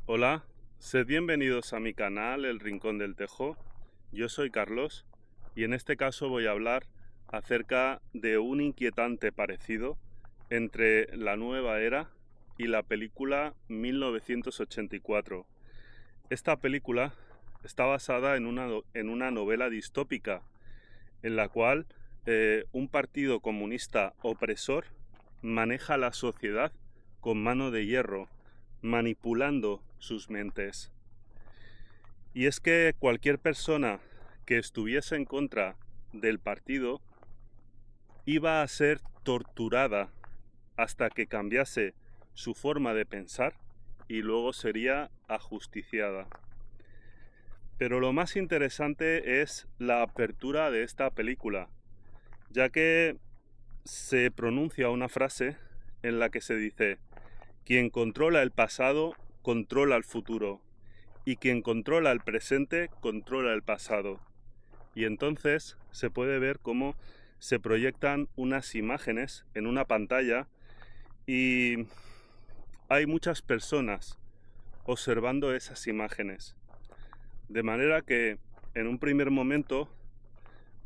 Hola, sed bienvenidos a mi canal El Rincón del Tejo. Yo soy Carlos y en este caso voy a hablar acerca de un inquietante parecido entre La Nueva Era y la película 1984. Esta película está basada en una novela distópica en la cual un partido comunista opresor maneja la sociedad con mano de hierro, manipulando sus mentes. Y es que cualquier persona que estuviese en contra del partido iba a ser torturada hasta que cambiase su forma de pensar y luego sería ajusticiada. Pero lo más interesante es la apertura de esta película, ya que se pronuncia una frase en la que se dice: quien controla el pasado controla el futuro, y quien controla el presente controla el pasado. Y entonces se puede ver cómo se proyectan unas imágenes en una pantalla y hay muchas personas observando esas imágenes. De manera que en un primer momento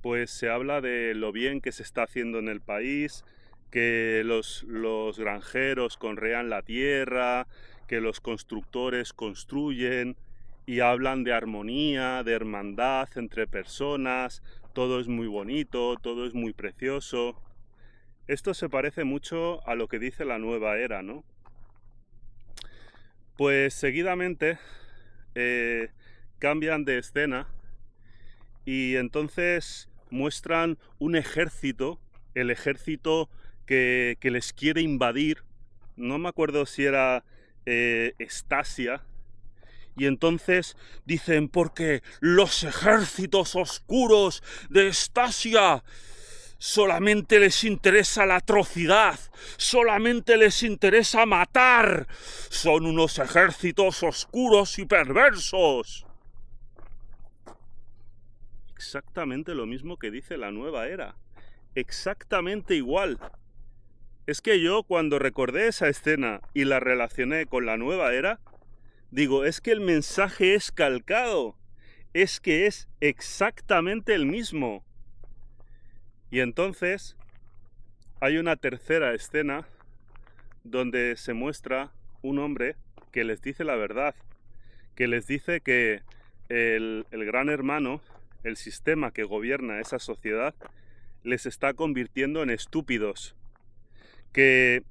pues se habla de lo bien que se está haciendo en el país, que los granjeros conrean la tierra, que los constructores construyen y hablan de armonía, de hermandad entre personas, todo es muy bonito, todo es muy precioso. Esto se parece mucho a lo que dice La Nueva Era, ¿no? Pues seguidamente cambian de escena y entonces muestran un ejército, el ejército que les quiere invadir. No me acuerdo si era Estasia. Y entonces dicen: porque los ejércitos oscuros de Estasia solamente les interesa la atrocidad, solamente les interesa matar, son unos ejércitos oscuros y perversos. Exactamente lo mismo que dice La Nueva Era, exactamente igual. Es que yo, cuando recordé esa escena y la relacioné con La Nueva Era, digo, es que el mensaje es calcado, es que es exactamente el mismo. Y entonces hay una tercera escena donde se muestra un hombre que les dice la verdad, que les dice que el gran hermano, el sistema que gobierna esa sociedad, les está convirtiendo en estúpidos, que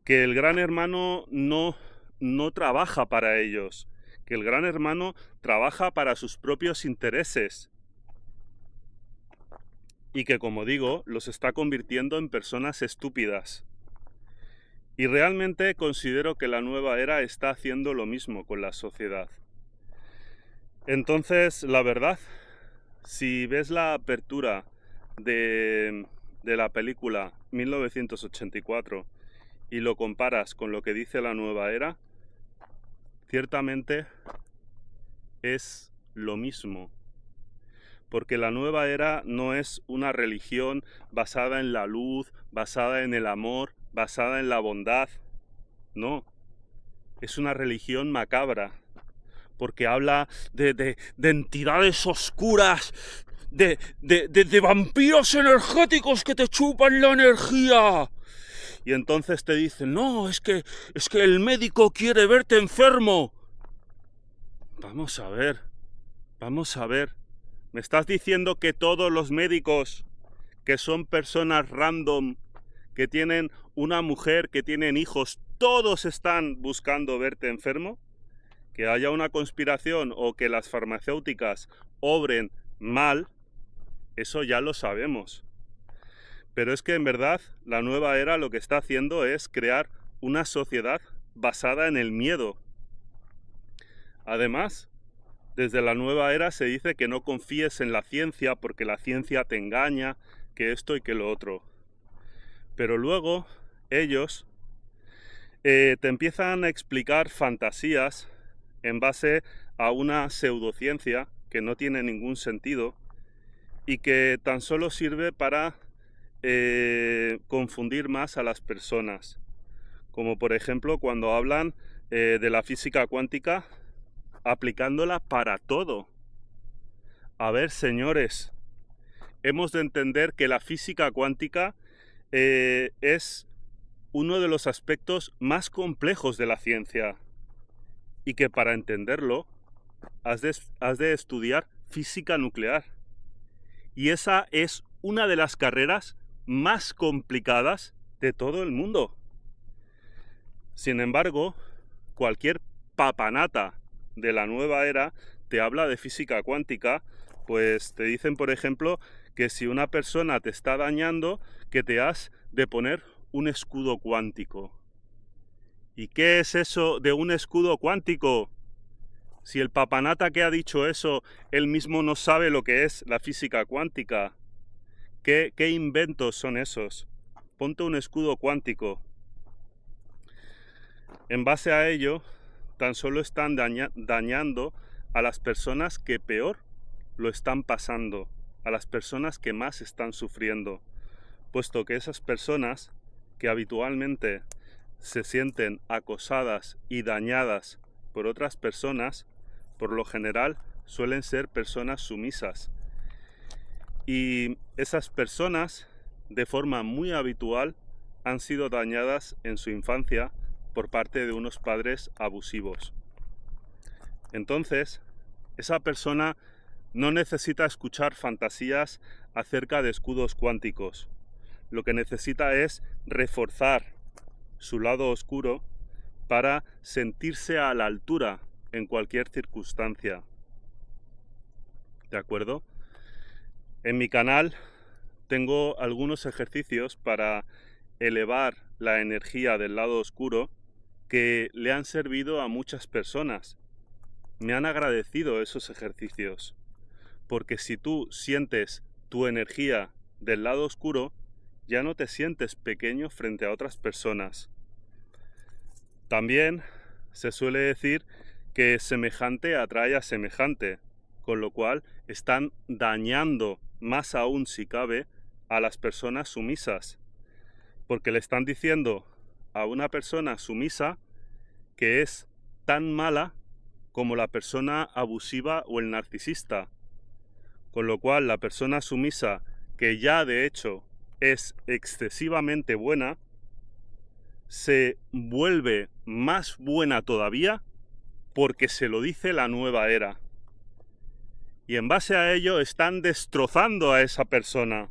el gran hermano no trabaja para ellos, que el gran hermano trabaja para sus propios intereses y que, como digo, los está convirtiendo en personas estúpidas. Y realmente considero que La Nueva Era está haciendo lo mismo con la sociedad. Entonces, la verdad, si ves la apertura de la película 1984 y lo comparas con lo que dice La Nueva Era, ciertamente es lo mismo. Porque La Nueva Era no es una religión basada en la luz, basada en el amor, basada en la bondad. No, es una religión macabra, porque habla de entidades oscuras, de vampiros energéticos que te chupan la energía. Y entonces te dicen: no, es que el médico quiere verte enfermo. Vamos a ver. ¿Me estás diciendo que todos los médicos, que son personas random, que tienen una mujer, que tienen hijos, todos están buscando verte enfermo? Que haya una conspiración o que las farmacéuticas obren mal, eso ya lo sabemos. Pero es que en verdad La Nueva Era lo que está haciendo es crear una sociedad basada en el miedo. Además, desde La Nueva Era se dice que no confíes en la ciencia porque la ciencia te engaña, que esto y que lo otro. Pero luego ellos te empiezan a explicar fantasías en base a una pseudociencia que no tiene ningún sentido y que tan solo sirve para confundir más a las personas. Como por ejemplo cuando hablan de la física cuántica aplicándola para todo. A ver, señores, hemos de entender que la física cuántica es uno de los aspectos más complejos de la ciencia y que para entenderlo has de estudiar física nuclear. Y esa es una de las carreras más complicadas de todo el mundo. Sin embargo, cualquier papanata de la nueva era te habla de física cuántica, pues te dicen, por ejemplo, que si una persona te está dañando, que te has de poner un escudo cuántico. ¿Y qué es eso de un escudo cuántico? Si el papanata que ha dicho eso, él mismo no sabe lo que es la física cuántica. ¿Qué inventos son esos? Ponte un escudo cuántico. En base a ello, tan solo están dañando a las personas que peor lo están pasando, a las personas que más están sufriendo, puesto que esas personas que habitualmente se sienten acosadas y dañadas por otras personas, por lo general suelen ser personas sumisas. Y esas personas, de forma muy habitual, han sido dañadas en su infancia por parte de unos padres abusivos. Entonces, esa persona no necesita escuchar fantasías acerca de escudos cuánticos. Lo que necesita es reforzar su lado oscuro para sentirse a la altura en cualquier circunstancia. ¿De acuerdo? En mi canal tengo algunos ejercicios para elevar la energía del lado oscuro que le han servido a muchas personas. Me han agradecido esos ejercicios, porque si tú sientes tu energía del lado oscuro, ya no te sientes pequeño frente a otras personas. También se suele decir que semejante atrae a semejante, con lo cual están dañando más aún, si cabe, a las personas sumisas, porque le están diciendo a una persona sumisa que es tan mala como la persona abusiva o el narcisista, con lo cual la persona sumisa, que ya de hecho es excesivamente buena, se vuelve más buena todavía porque se lo dice la nueva era. Y en base a ello están destrozando a esa persona.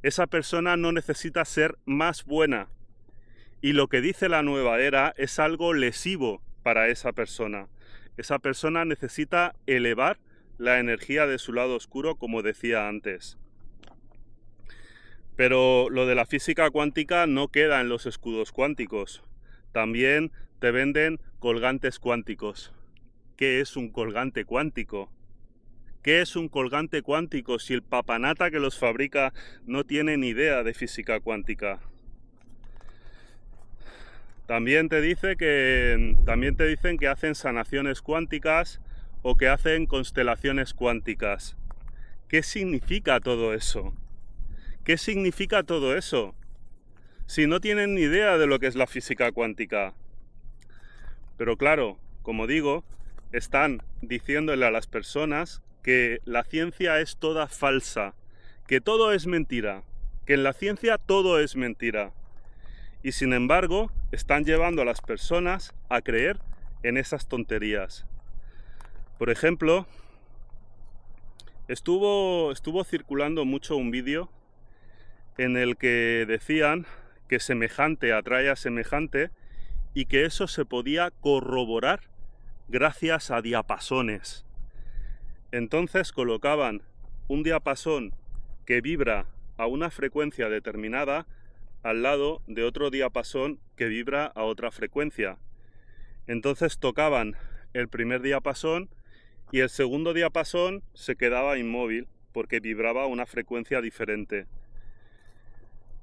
Esa persona no necesita ser más buena. Y lo que dice la nueva era es algo lesivo para esa persona. Esa persona necesita elevar la energía de su lado oscuro, como decía antes. Pero lo de la física cuántica no queda en los escudos cuánticos. También te venden colgantes cuánticos. ¿Qué es un colgante cuántico? ¿Qué es un colgante cuántico si el papanata que los fabrica no tiene ni idea de física cuántica? También te dicen que hacen sanaciones cuánticas o que hacen constelaciones cuánticas. ¿Qué significa todo eso? ¿Qué significa todo eso? Si no tienen ni idea de lo que es la física cuántica. Pero claro, como digo, están diciéndole a las personas que la ciencia es toda falsa, que todo es mentira, que en la ciencia todo es mentira. Y sin embargo, están llevando a las personas a creer en esas tonterías. Por ejemplo, estuvo circulando mucho un vídeo en el que decían que semejante atrae a semejante y que eso se podía corroborar gracias a diapasones. Entonces colocaban un diapasón que vibra a una frecuencia determinada al lado de otro diapasón que vibra a otra frecuencia. Entonces tocaban el primer diapasón y el segundo diapasón se quedaba inmóvil porque vibraba a una frecuencia diferente.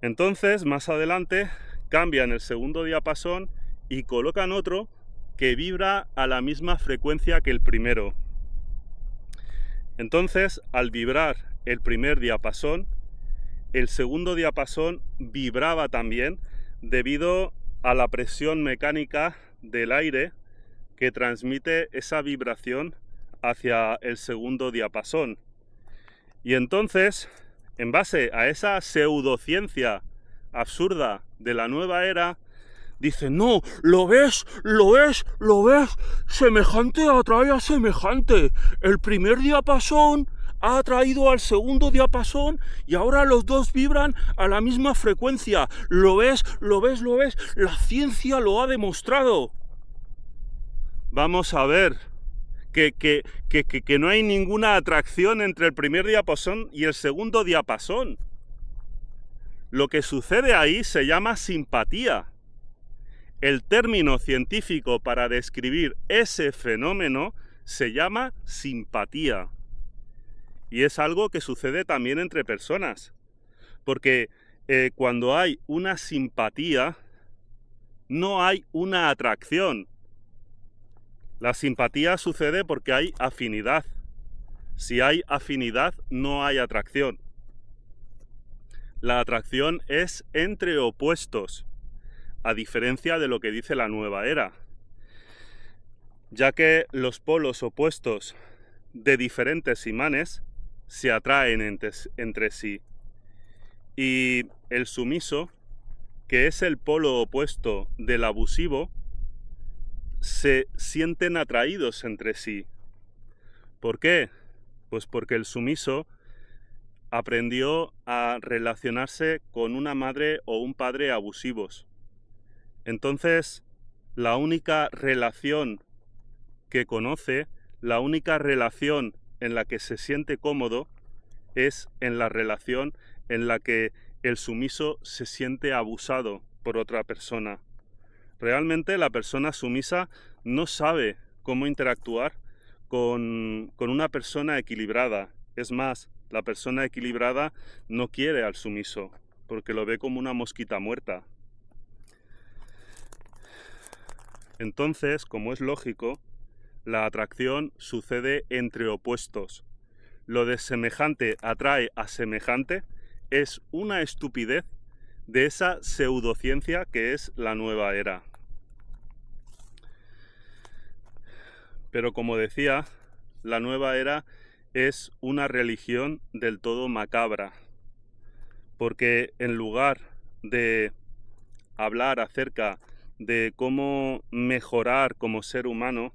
Entonces, más adelante, cambian el segundo diapasón y colocan otro que vibra a la misma frecuencia que el primero. Entonces, al vibrar el primer diapasón, el segundo diapasón vibraba también debido a la presión mecánica del aire que transmite esa vibración hacia el segundo diapasón. Y entonces, en base a esa pseudociencia absurda de la nueva era, dicen, no, ¿lo ves? Semejante atrae a semejante. El primer diapasón ha atraído al segundo diapasón y ahora los dos vibran a la misma frecuencia. ¿Lo ves? La ciencia lo ha demostrado. Vamos a ver que no hay ninguna atracción entre el primer diapasón y el segundo diapasón. Lo que sucede ahí se llama simpatía. El término científico para describir ese fenómeno se llama simpatía. Y es algo que sucede también entre personas. Porque cuando hay una simpatía, no hay una atracción. La simpatía sucede porque hay afinidad. Si hay afinidad, no hay atracción. La atracción es entre opuestos, a diferencia de lo que dice la nueva era, ya que los polos opuestos de diferentes imanes se atraen entre sí. Y el sumiso, que es el polo opuesto del abusivo, se sienten atraídos entre sí. ¿Por qué? Pues porque el sumiso aprendió a relacionarse con una madre o un padre abusivos. Entonces, la única relación que conoce, la única relación en la que se siente cómodo, es en la relación en la que el sumiso se siente abusado por otra persona. Realmente la persona sumisa no sabe cómo interactuar con una persona equilibrada. Es más, la persona equilibrada no quiere al sumiso, porque lo ve como una mosquita muerta. Entonces, como es lógico, la atracción sucede entre opuestos. Lo de semejante atrae a semejante es una estupidez de esa pseudociencia que es la nueva era. Pero como decía, la nueva era es una religión del todo macabra, porque en lugar de hablar acerca de cómo mejorar como ser humano,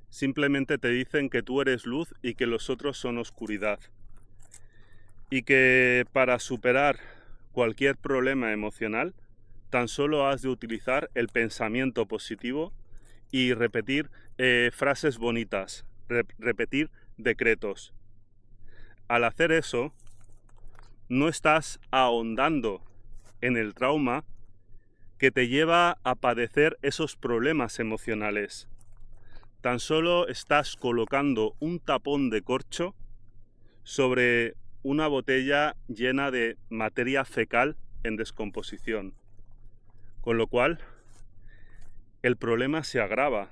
simplemente te dicen que tú eres luz y que los otros son oscuridad. Y que para superar cualquier problema emocional, tan solo has de utilizar el pensamiento positivo y repetir frases bonitas, repetir decretos. Al hacer eso, no estás ahondando en el trauma que te lleva a padecer esos problemas emocionales. Tan solo estás colocando un tapón de corcho sobre una botella llena de materia fecal en descomposición. Con lo cual, el problema se agrava,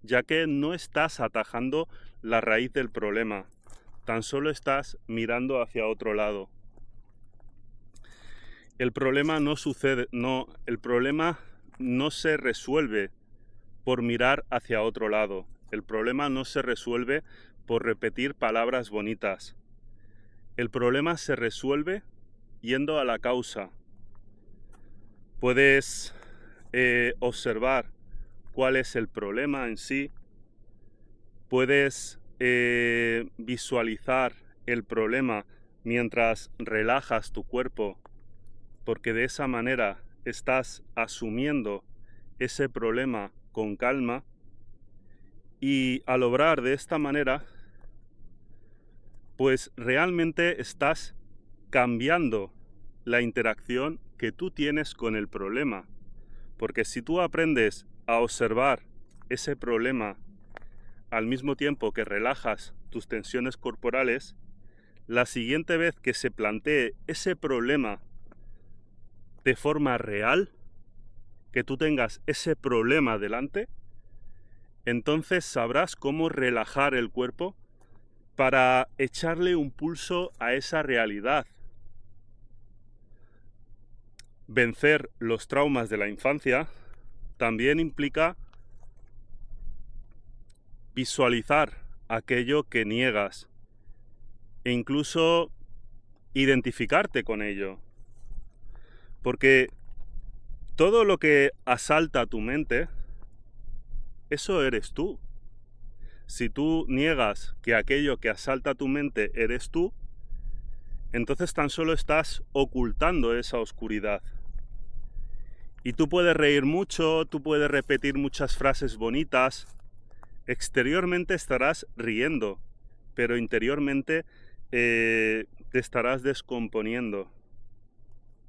ya que no estás atajando la raíz del problema, tan solo estás mirando hacia otro lado. El problema el problema no se resuelve por mirar hacia otro lado. El problema no se resuelve por repetir palabras bonitas. El problema se resuelve yendo a la causa. Puedes observar cuál es el problema en sí. Puedes visualizar el problema mientras relajas tu cuerpo, porque de esa manera estás asumiendo ese problema con calma, y al obrar de esta manera, pues realmente estás cambiando la interacción que tú tienes con el problema. Porque si tú aprendes a observar ese problema al mismo tiempo que relajas tus tensiones corporales, la siguiente vez que se plantee ese problema de forma real, que tú tengas ese problema delante, entonces sabrás cómo relajar el cuerpo para echarle un pulso a esa realidad. Vencer los traumas de la infancia también implica visualizar aquello que niegas e incluso identificarte con ello. Porque todo lo que asalta tu mente, eso eres tú. Si tú niegas que aquello que asalta tu mente eres tú, entonces tan solo estás ocultando esa oscuridad. Y tú puedes reír mucho, tú puedes repetir muchas frases bonitas, exteriormente estarás riendo, pero interiormente te estarás descomponiendo.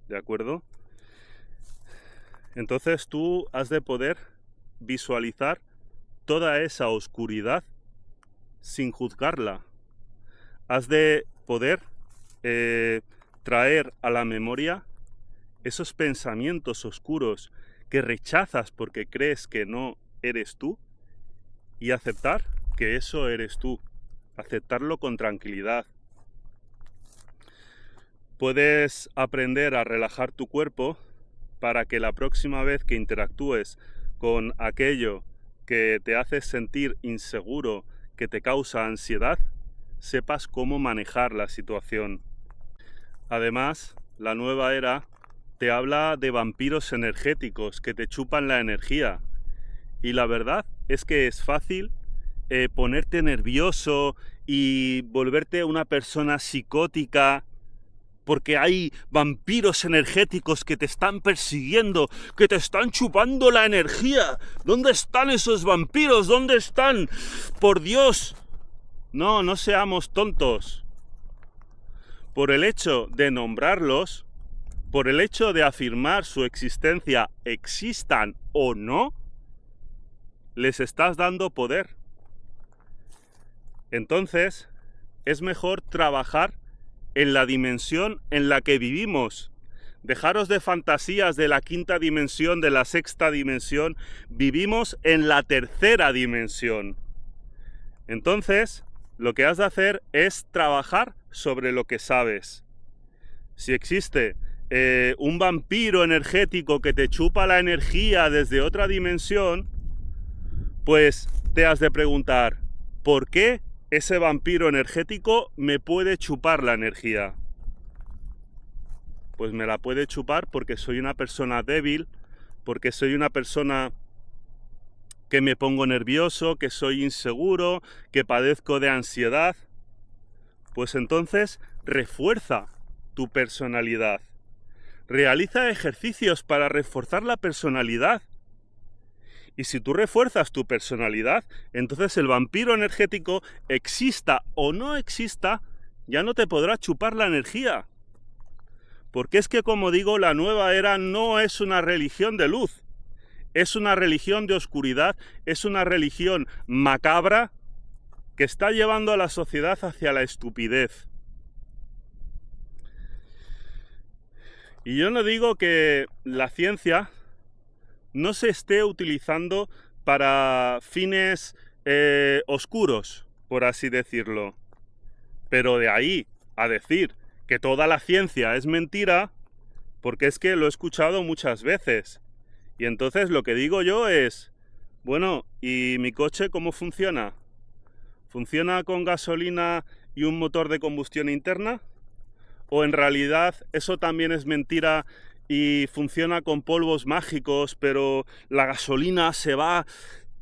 ¿De acuerdo? Entonces tú has de poder visualizar toda esa oscuridad sin juzgarla. Has de poder traer a la memoria esos pensamientos oscuros que rechazas porque crees que no eres tú y aceptar que eso eres tú. Aceptarlo con tranquilidad. Puedes aprender a relajar tu cuerpo para que la próxima vez que interactúes con aquello que te hace sentir inseguro, que te causa ansiedad, sepas cómo manejar la situación. Además, la nueva era te habla de vampiros energéticos que te chupan la energía. Y la verdad es que es fácil ponerte nervioso y volverte una persona psicótica porque hay vampiros energéticos que te están persiguiendo, que te están chupando la energía. ¿Dónde están esos vampiros? ¿Dónde están? ¡Por Dios! No seamos tontos. Por el hecho de nombrarlos, por el hecho de afirmar su existencia, existan o no, les estás dando poder. Entonces, es mejor trabajar en la dimensión en la que vivimos. Dejaros de fantasías de la quinta dimensión, de la sexta dimensión. Vivimos en la tercera dimensión. Entonces, lo que has de hacer es trabajar sobre lo que sabes. Si existe un vampiro energético que te chupa la energía desde otra dimensión, pues te has de preguntar, ¿por qué ese vampiro energético me puede chupar la energía? Pues me la puede chupar porque soy una persona débil, porque soy una persona que me pongo nervioso, que soy inseguro, que padezco de ansiedad. Pues entonces refuerza tu personalidad. Realiza ejercicios para reforzar la personalidad. Y si tú refuerzas tu personalidad, entonces el vampiro energético, exista o no exista, ya no te podrá chupar la energía. Porque es que, como digo, la nueva era no es una religión de luz. Es una religión de oscuridad, es una religión macabra que está llevando a la sociedad hacia la estupidez. Y yo no digo que la ciencia no se esté utilizando para fines oscuros, por así decirlo. Pero de ahí a decir que toda la ciencia es mentira, porque es que lo he escuchado muchas veces. Y entonces lo que digo yo es, bueno, ¿y mi coche cómo funciona? ¿Funciona con gasolina y un motor de combustión interna? ¿O en realidad eso también es mentira y funciona con polvos mágicos, pero la gasolina se va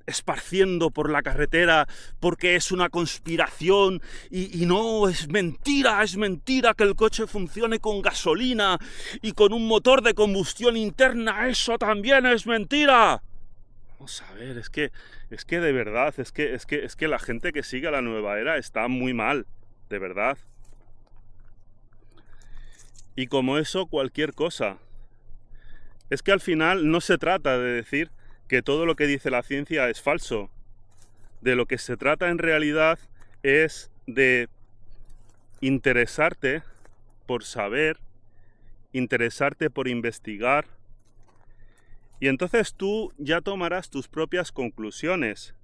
esparciendo por la carretera porque es una conspiración y no, es mentira que el coche funcione con gasolina y con un motor de combustión interna, eso también es mentira? Vamos a ver, es que de verdad, es que la gente que sigue a la nueva era está muy mal, de verdad. Y como eso, cualquier cosa. Es que al final no se trata de decir que todo lo que dice la ciencia es falso. De lo que se trata en realidad es de interesarte por saber, interesarte por investigar, y entonces tú ya tomarás tus propias conclusiones.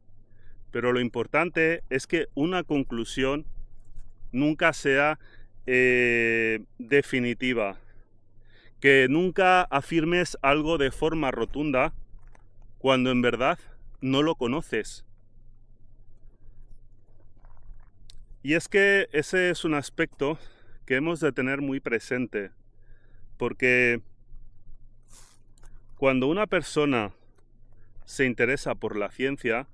Pero lo importante es que una conclusión nunca sea definitiva. Que nunca afirmes algo de forma rotunda cuando en verdad no lo conoces. Y es que ese es un aspecto que hemos de tener muy presente, porque cuando una persona se interesa por la ciencia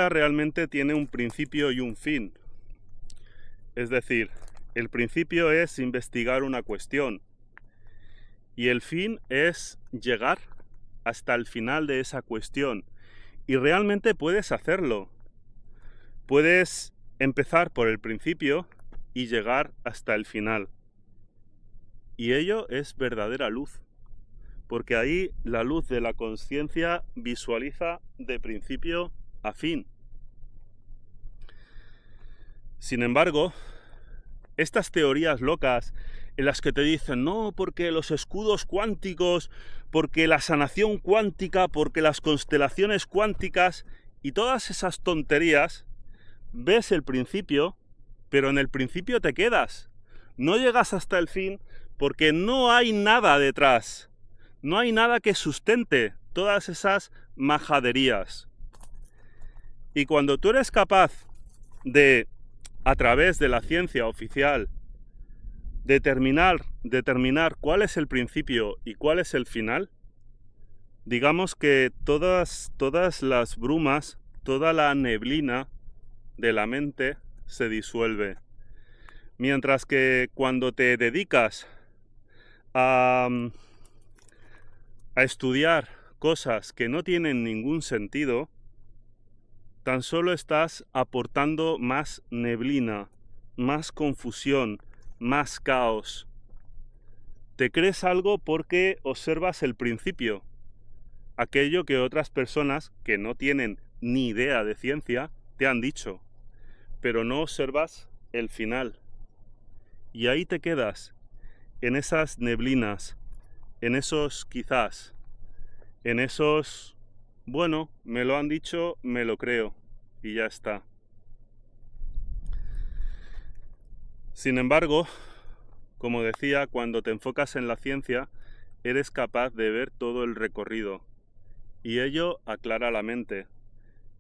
realmente tiene un principio y un fin. Es decir, el principio es investigar una cuestión y el fin es llegar hasta el final de esa cuestión. Y realmente puedes hacerlo. Puedes empezar por el principio y llegar hasta el final. Y ello es verdadera luz, porque ahí la luz de la conciencia visualiza de principio a fin. Sin embargo, estas teorías locas en las que te dicen no, porque los escudos cuánticos, porque la sanación cuántica, porque las constelaciones cuánticas y todas esas tonterías, ves el principio, pero en el principio te quedas. No llegas hasta el fin porque no hay nada detrás. No hay nada que sustente todas esas majaderías. Y cuando tú eres capaz de, a través de la ciencia oficial, determinar cuál es el principio y cuál es el final, digamos que todas las brumas, toda la neblina de la mente se disuelve. Mientras que cuando te dedicas a estudiar cosas que no tienen ningún sentido, tan solo estás aportando más neblina, más confusión, más caos. Te crees algo porque observas el principio, aquello que otras personas que no tienen ni idea de ciencia te han dicho, pero no observas el final. Y ahí te quedas, en esas neblinas, en esos quizás, en esos, bueno, me lo han dicho, me lo creo, y ya está. Sin embargo, como decía, cuando te enfocas en la ciencia, eres capaz de ver todo el recorrido, y ello aclara la mente.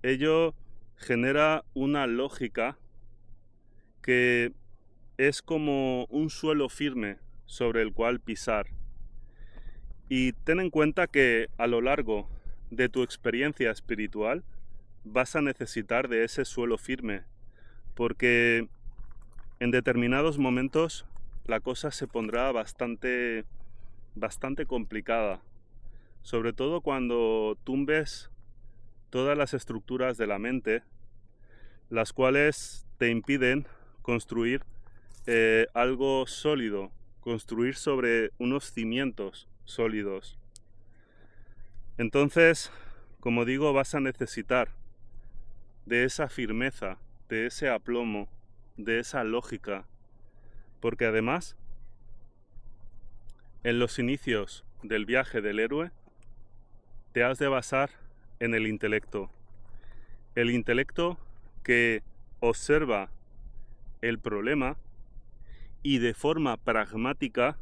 Ello genera una lógica que es como un suelo firme sobre el cual pisar. Y ten en cuenta que a lo largo de tu experiencia espiritual vas a necesitar de ese suelo firme, porque en determinados momentos la cosa se pondrá bastante complicada, sobre todo cuando tumbes todas las estructuras de la mente, las cuales te impiden construir algo sólido, construir sobre unos cimientos sólidos. Entonces, como digo, vas a necesitar de esa firmeza, de ese aplomo, de esa lógica, porque además, en los inicios del viaje del héroe, te has de basar en el intelecto que observa el problema y de forma pragmática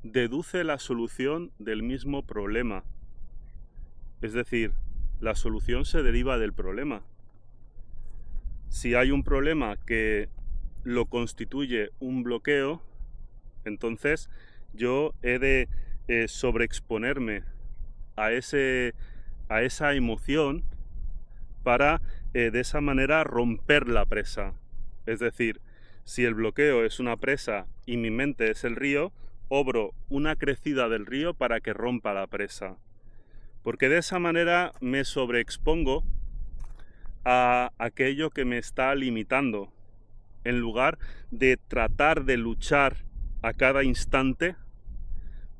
deduce la solución del mismo problema. Es decir, la solución se deriva del problema. Si hay un problema que lo constituye un bloqueo, entonces yo he de sobreexponerme a esa emoción para de esa manera romper la presa. Es decir, si el bloqueo es una presa y mi mente es el río, obro una crecida del río para que rompa la presa. Porque de esa manera me sobreexpongo a aquello que me está limitando, en lugar de tratar de luchar a cada instante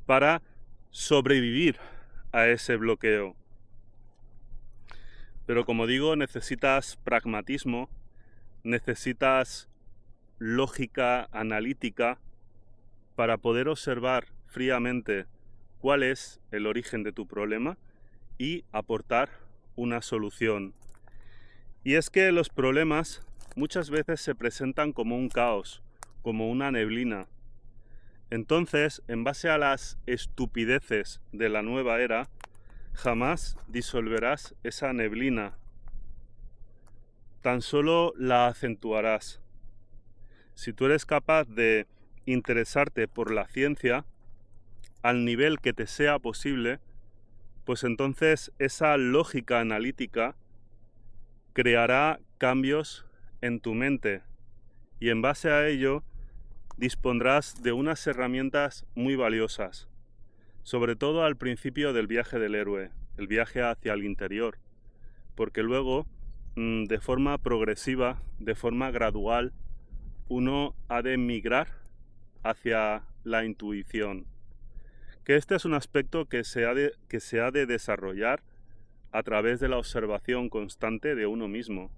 para sobrevivir a ese bloqueo. Pero como digo, necesitas pragmatismo, necesitas lógica analítica para poder observar fríamente cuál es el origen de tu problema y aportar una solución. Y es que los problemas muchas veces se presentan como un caos, como una neblina. Entonces, en base a las estupideces de la nueva era, jamás disolverás esa neblina, tan solo la acentuarás. Si tú eres capaz de interesarte por la ciencia al nivel que te sea posible, pues entonces esa lógica analítica creará cambios en tu mente y en base a ello dispondrás de unas herramientas muy valiosas, sobre todo al principio del viaje del héroe, el viaje hacia el interior, porque luego, de forma progresiva, de forma gradual, uno ha de migrar hacia la intuición. Que este es un aspecto que se ha de desarrollar a través de la observación constante de uno mismo,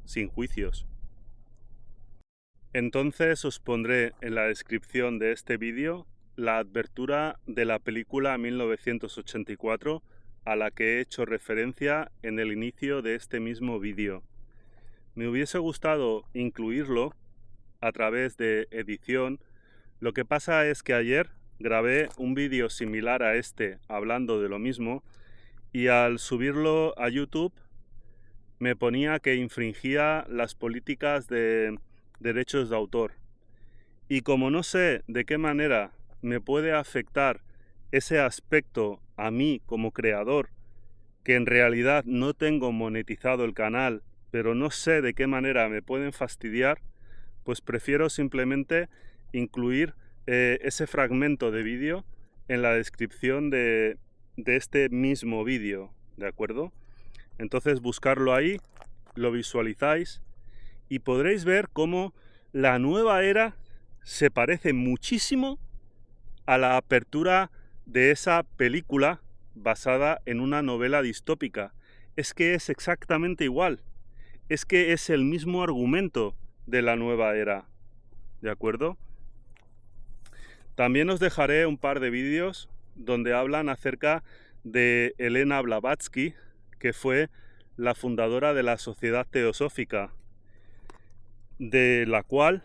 sin juicios. Entonces os pondré en la descripción de este vídeo la advertura de la película 1984 a la que he hecho referencia en el inicio de este mismo vídeo. Me hubiese gustado incluirlo a través de edición. Lo que pasa es que ayer grabé un vídeo similar a este hablando de lo mismo y al subirlo a YouTube me ponía que infringía las políticas de derechos de autor. Y como no sé de qué manera me puede afectar ese aspecto a mí como creador, que en realidad no tengo monetizado el canal, pero no sé de qué manera me pueden fastidiar, pues prefiero simplemente incluir ese fragmento de vídeo en la descripción de este mismo vídeo, ¿de acuerdo? Entonces buscarlo ahí, lo visualizáis y podréis ver cómo la nueva era se parece muchísimo a la apertura de esa película basada en una novela distópica. Es que es exactamente igual. Es que es el mismo argumento de la nueva era. ¿De acuerdo? También os dejaré un par de vídeos donde hablan acerca de Elena Blavatsky, que fue la fundadora de la Sociedad Teosófica, de la cual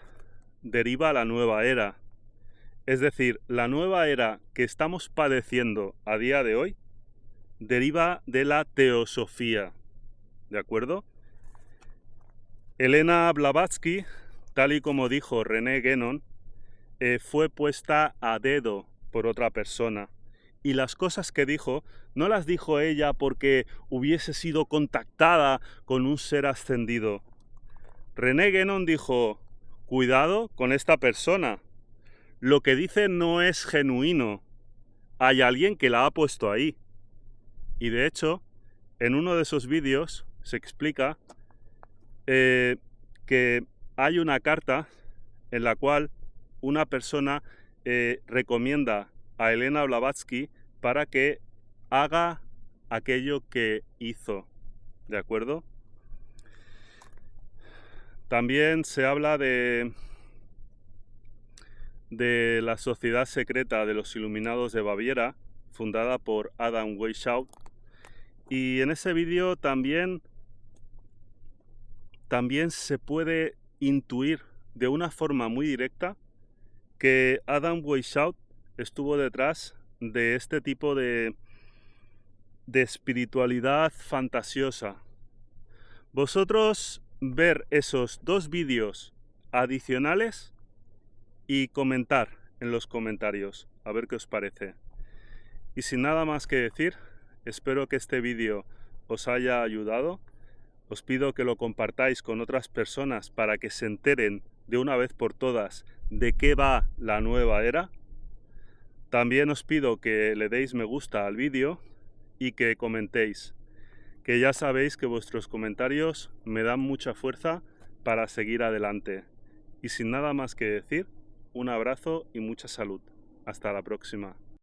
deriva la nueva era. Es decir, la nueva era que estamos padeciendo a día de hoy deriva de la teosofía. ¿De acuerdo? Elena Blavatsky, tal y como dijo René Guénon, fue puesta a dedo por otra persona. Y las cosas que dijo, no las dijo ella porque hubiese sido contactada con un ser ascendido. René Guénon dijo: cuidado con esta persona. Lo que dice no es genuino. Hay alguien que la ha puesto ahí. Y de hecho, en uno de esos vídeos se explica que hay una carta en la cual una persona recomienda a Elena Blavatsky para que haga aquello que hizo. ¿De acuerdo? También se habla de la sociedad secreta de los Iluminados de Baviera, fundada por Adam Weishaupt. Y en ese vídeo también se puede intuir de una forma muy directa que Adam Weishaupt estuvo detrás de este tipo de espiritualidad fantasiosa. Vosotros ver esos dos vídeos adicionales y comentar en los comentarios a ver qué os parece. Y sin nada más que decir, espero que este vídeo os haya ayudado. Os pido que lo compartáis con otras personas para que se enteren de una vez por todas de qué va la nueva era. También os pido que le deis me gusta al vídeo y que comentéis, que ya sabéis que vuestros comentarios me dan mucha fuerza para seguir adelante. Y sin nada más que decir, un abrazo y mucha salud. Hasta la próxima.